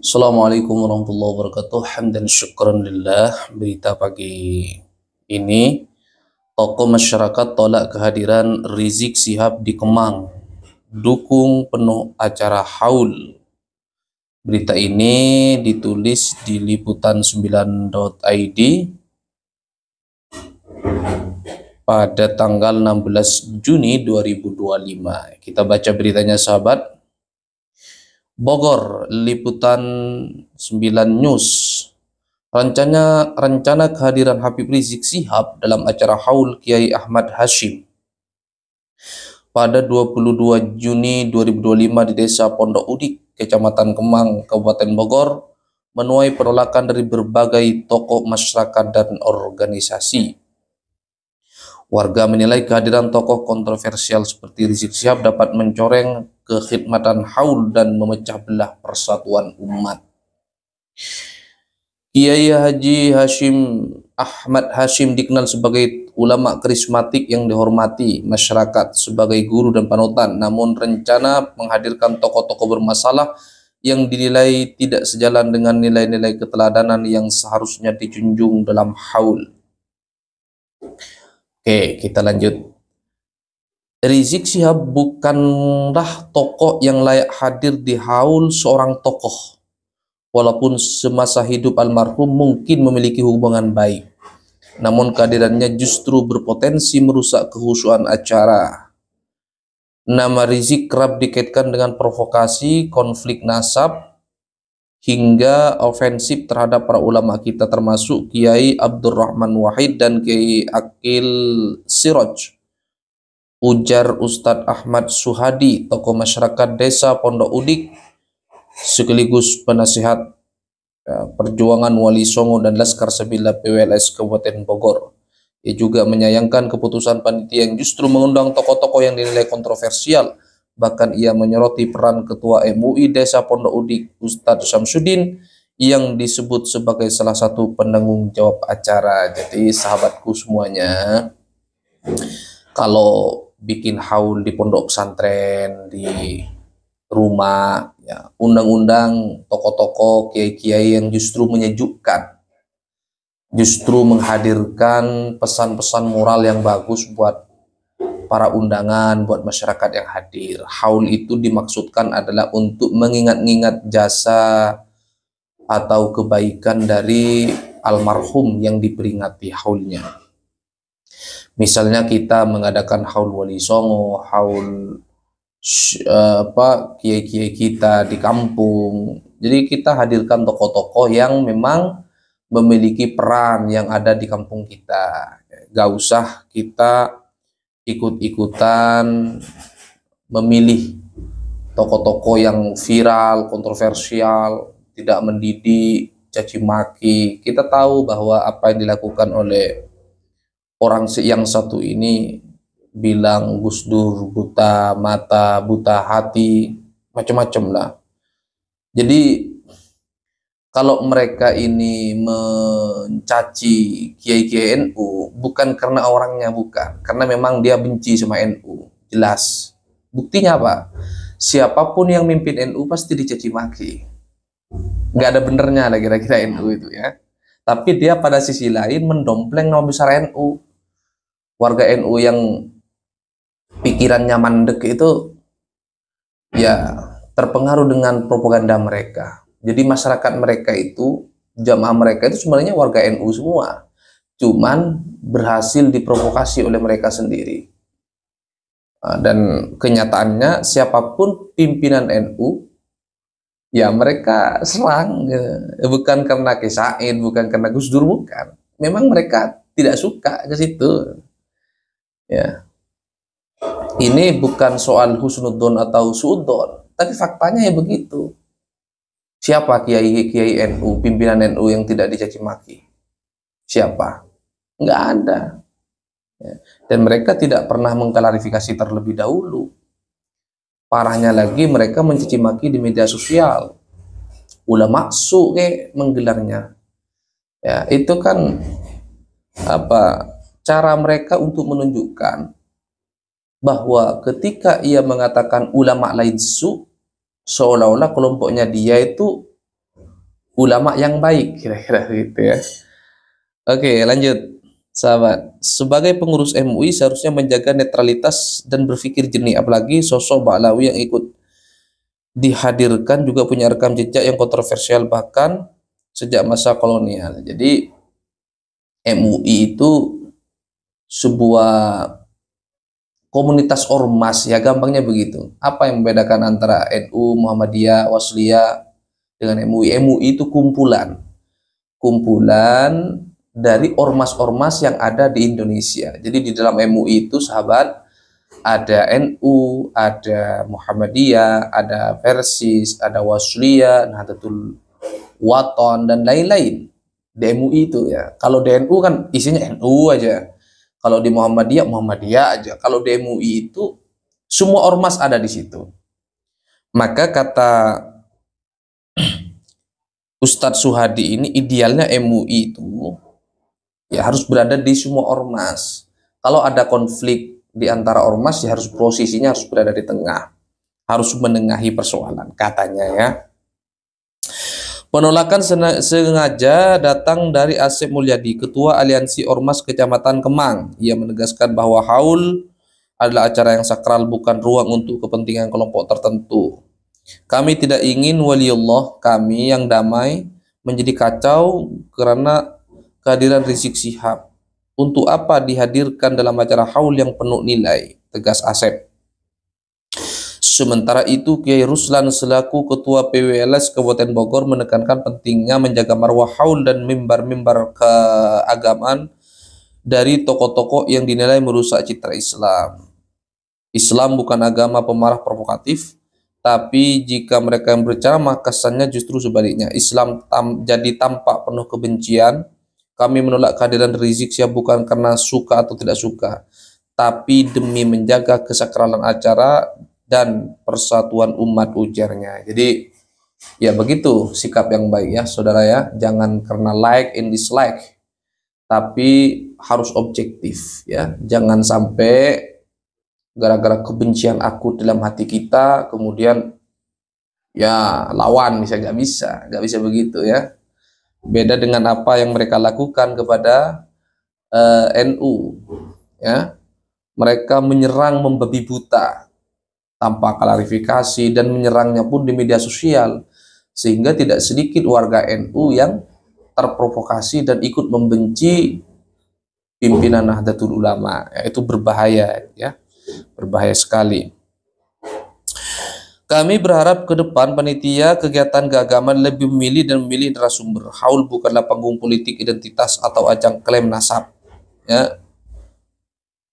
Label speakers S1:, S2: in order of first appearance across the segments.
S1: Assalamualaikum warahmatullahi wabarakatuh. Hamdan syukran lillah. Berita pagi ini, tokoh masyarakat tolak kehadiran Rizik Syihab di Kemang. Dukung penuh acara haul. Berita ini ditulis di liputan9.id pada tanggal 16 Juni 2025. Kita baca beritanya, sahabat. Bogor, Liputan 9 News. Rencana kehadiran Habib Rizik Syihab dalam acara haul Kiai Ahmad Hashim pada 22 Juni 2025 di Desa Pondok Udik, Kecamatan Kemang, Kabupaten Bogor, menuai penolakan dari berbagai tokoh masyarakat dan organisasi. Warga menilai kehadiran tokoh kontroversial seperti Rizik Syihab dapat mencoreng kekhidmatan haul dan memecah belah persatuan umat. Kiai Haji Hashim Ahmad Hashim dikenal sebagai ulama karismatik yang dihormati masyarakat sebagai guru dan panutan. Namun rencana menghadirkan tokoh-tokoh bermasalah yang dinilai tidak sejalan dengan nilai-nilai keteladanan yang seharusnya dijunjung dalam haul. Oke, kita lanjut. Rizik Syihab bukanlah tokoh yang layak hadir di haul seorang tokoh. Walaupun semasa hidup almarhum mungkin memiliki hubungan baik, namun kehadirannya justru berpotensi merusak kehusuan acara. Nama Rizik kerap dikaitkan dengan provokasi, konflik nasab, hingga ofensif terhadap para ulama kita termasuk Kiai Abdurrahman Wahid dan Kiai Akil Siroj. Ujar Ustadz Ahmad Suhadi, tokoh masyarakat Desa Pondok Udik sekaligus penasihat perjuangan Wali Songo dan Laskar Sembilan PWLS Kabupaten Bogor. Ia juga menyayangkan keputusan panitia yang justru mengundang tokoh-tokoh yang dinilai kontroversial. Bahkan ia menyoroti peran Ketua MUI Desa Pondok Udik, Ustadz Syamsuddin, yang disebut sebagai salah satu penanggung jawab acara. Jadi sahabatku semuanya, kalau bikin haul di pondok pesantren, di rumah, ya, undang-undang tokoh-tokoh kiai-kiai yang justru menyejukkan, justru menghadirkan pesan-pesan moral yang bagus buat para undangan, buat masyarakat yang hadir. Haul itu dimaksudkan adalah untuk mengingat-ingat jasa atau kebaikan dari almarhum yang diperingati haulnya. Misalnya kita mengadakan haul Wali Songo, haul kiai-kiai kita di kampung. Jadi kita hadirkan tokoh-tokoh yang memang memiliki peran yang ada di kampung kita. Gak usah kita ikut-ikutan memilih tokoh-tokoh yang viral, kontroversial, tidak mendidik, caci maki. Kita tahu bahwa apa yang dilakukan oleh orang yang satu ini, bilang Gus Dur buta mata, buta hati, macam-macam lah. Jadi kalau mereka ini mencaci kiai-kiai NU bukan karena orangnya, bukan, karena memang dia benci sama NU, jelas. Buktinya apa? Siapapun yang mimpin NU pasti dicaci maki. Nggak ada benernya lah kira-kira NU itu, ya. Tapi dia pada sisi lain mendompleng nama besar NU. Warga NU yang pikirannya mandek itu ya terpengaruh dengan propaganda mereka. Jadi masyarakat mereka itu, jamaah mereka itu sebenarnya warga NU semua, cuman berhasil diprovokasi oleh mereka sendiri. Dan kenyataannya siapapun pimpinan NU, ya mereka serang, bukan karena Kiai Said, bukan karena Gus Dur, bukan. Memang mereka tidak suka ke situ. Ya, ini bukan soal husnudzon atau suudzon, tapi faktanya ya begitu. Siapa kiai-kiai NU, pimpinan NU yang tidak dicaci maki? Siapa? Nggak ada. Ya. Dan mereka tidak pernah mengklarifikasi terlebih dahulu. Parahnya lagi, mereka mencaci maki di media sosial. Ulama su kayak menggelarnya. Ya, itu kan apa? Cara mereka untuk menunjukkan bahwa ketika ia mengatakan ulama lain su, seolah-olah kelompoknya dia itu ulama yang baik, kira-kira gitu ya. Oke, lanjut. Sahabat, sebagai pengurus MUI seharusnya menjaga netralitas dan berpikir jernih, apalagi sosok Ba'lawi yang ikut dihadirkan juga punya rekam jejak yang kontroversial bahkan sejak masa kolonial. Jadi MUI itu sebuah komunitas ormas, ya gampangnya begitu. Apa yang membedakan antara NU, Muhammadiyah, Wasliyah dengan MUI? MUI itu kumpulan dari ormas-ormas yang ada di Indonesia. Jadi di dalam MUI itu, sahabat, ada NU, ada Muhammadiyah, ada Persis, ada Wasliyah, Nahdlatul Wathon, dan lain-lain. Di MUI itu ya. Kalau di NU kan isinya NU aja. Kalau di Muhammadiyah, Muhammadiyah aja. Kalau di MUI itu semua ormas ada di situ. Maka kata Ustadz Suhadi ini, idealnya MUI itu ya harus berada di semua ormas. Kalau ada konflik di antara ormas, ya harus posisinya harus berada di tengah. Harus menengahi persoalan, katanya ya. Penolakan sengaja datang dari Asep Mulyadi, Ketua Aliansi Ormas Kecamatan Kemang. Ia menegaskan bahwa haul adalah acara yang sakral, bukan ruang untuk kepentingan kelompok tertentu. Kami tidak ingin waliullah kami yang damai menjadi kacau karena kehadiran Rizik Syihab. Untuk apa dihadirkan dalam acara haul yang penuh nilai, tegas Asep. Sementara itu, Kiai Ruslan selaku Ketua PWLS Kabupaten Bogor menekankan pentingnya menjaga marwah haul dan mimbar-mimbar keagamaan dari tokoh-tokoh yang dinilai merusak citra Islam. Islam bukan agama pemarah provokatif, tapi jika mereka yang berceramah kesannya justru sebaliknya. Islam jadi tampak penuh kebencian. Kami menolak kehadiran Rizik Syihab bukan karena suka atau tidak suka, tapi demi menjaga kesakralan acara dan persatuan umat, ujarnya. Jadi ya begitu sikap yang baik ya saudara ya. Jangan karena like and dislike, tapi harus objektif ya. Jangan sampai gara-gara kebencian akut dalam hati kita kemudian ya lawan, misalnya nggak bisa begitu ya. Beda dengan apa yang mereka lakukan kepada NU ya. Mereka menyerang membabi buta tanpa klarifikasi dan menyerangnya pun di media sosial, sehingga tidak sedikit warga NU yang terprovokasi dan ikut membenci pimpinan Nahdlatul Ulama. Ya, itu berbahaya ya, berbahaya sekali. Kami berharap ke depan panitia kegiatan keagamaan lebih memilih dan memilih narasumber. Haul bukanlah panggung politik identitas atau ajang klaim nasab ya.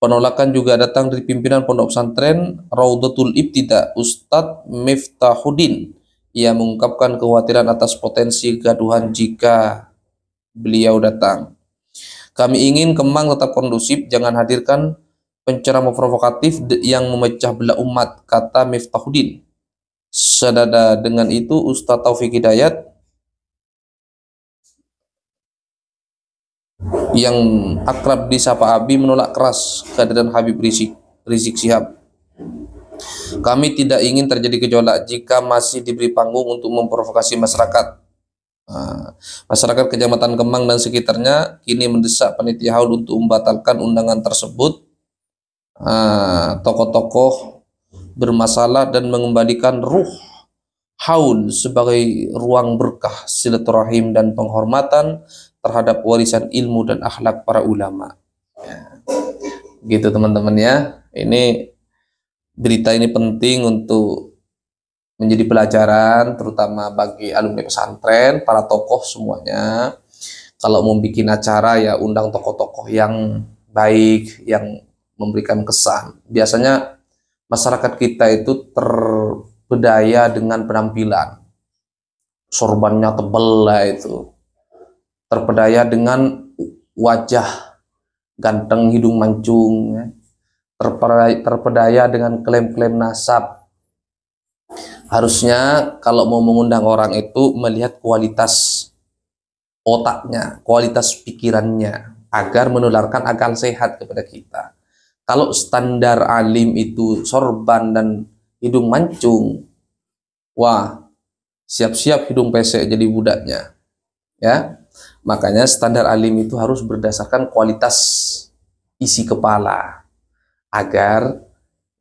S1: Penolakan juga datang dari pimpinan Pondok Pesantren Raudatul Ibtida, Ustadz Miftahuddin. Ia mengungkapkan kekhawatiran atas potensi gaduhan jika beliau datang. Kami ingin Kemang tetap kondusif, jangan hadirkan penceramah provokatif yang memecah belah umat, kata Miftahuddin. Senada dengan itu, Ustadz Taufik Hidayat yang akrab disapa Abi menolak keras kehadiran Habib Rizik Syihab. Kami tidak ingin terjadi gejolak jika masih diberi panggung untuk memprovokasi masyarakat. Masyarakat Kecamatan Kemang dan sekitarnya kini mendesak panitia haul untuk membatalkan undangan tersebut. Tokoh-tokoh bermasalah dan mengembalikan ruh haul sebagai ruang berkah, silaturahim dan penghormatan terhadap warisan ilmu dan akhlak para ulama ya. Gitu teman-teman ya. Ini berita ini penting untuk menjadi pelajaran terutama bagi alumni pesantren, para tokoh semuanya. Kalau mau bikin acara ya undang tokoh-tokoh yang baik, yang memberikan kesan. Biasanya masyarakat kita itu terbudaya dengan penampilan, sorbannya tebel lah itu, terpedaya dengan wajah ganteng hidung mancung ya. Terpedaya dengan klaim-klaim nasab. Harusnya kalau mau mengundang orang itu melihat kualitas otaknya, kualitas pikirannya, agar menularkan akal sehat kepada kita. Kalau standar alim itu sorban dan hidung mancung, wah siap-siap hidung pesek jadi budaknya. ya. Makanya standar alim itu harus berdasarkan kualitas isi kepala, agar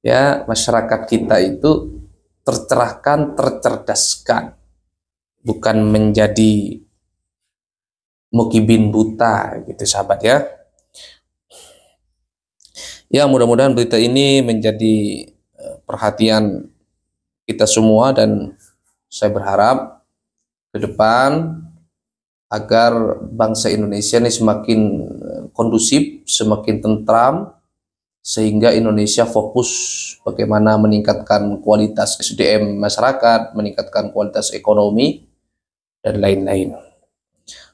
S1: ya masyarakat kita itu tercerahkan, tercerdaskan, bukan menjadi mukibin buta gitu sahabat ya. Ya, mudah-mudahan berita ini menjadi perhatian kita semua, dan saya berharap ke depan agar bangsa Indonesia ini semakin kondusif, semakin tentram, sehingga Indonesia fokus bagaimana meningkatkan kualitas SDM masyarakat, meningkatkan kualitas ekonomi, dan lain-lain.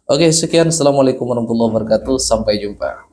S1: Oke, sekian. Assalamualaikum warahmatullahi wabarakatuh. Sampai jumpa.